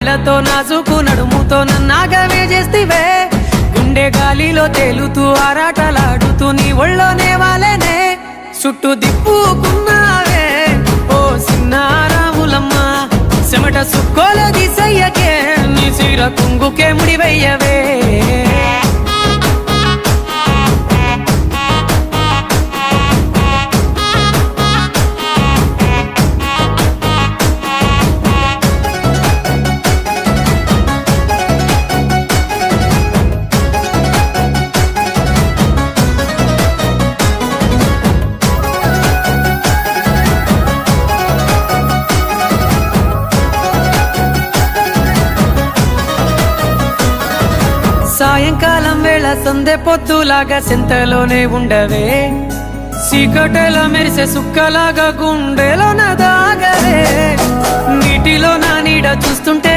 తో నాజుకు నడుముతో నన్నాగవే చేస్తివే గుండె గాలిలో తేలుతూ ఆరాటలాడుతూ నీ ఒళ్ళోనే వాలేనే చుట్టూ దిప్పుకున్నావే ఓ సిన్నారాములమ్మ చెమట సుక్కోల దిశయ్యకే నీ చీర కుంగుకే ముడివయ్యవే సాయంకాలం వేళ సందె పొద్దులాగా సింతలోనే ఉండవే చీకటెల మెరిసే సుక్కలాగా గుండెలో నా దాగవే నీటిలో నా నీడ చూస్తుంటే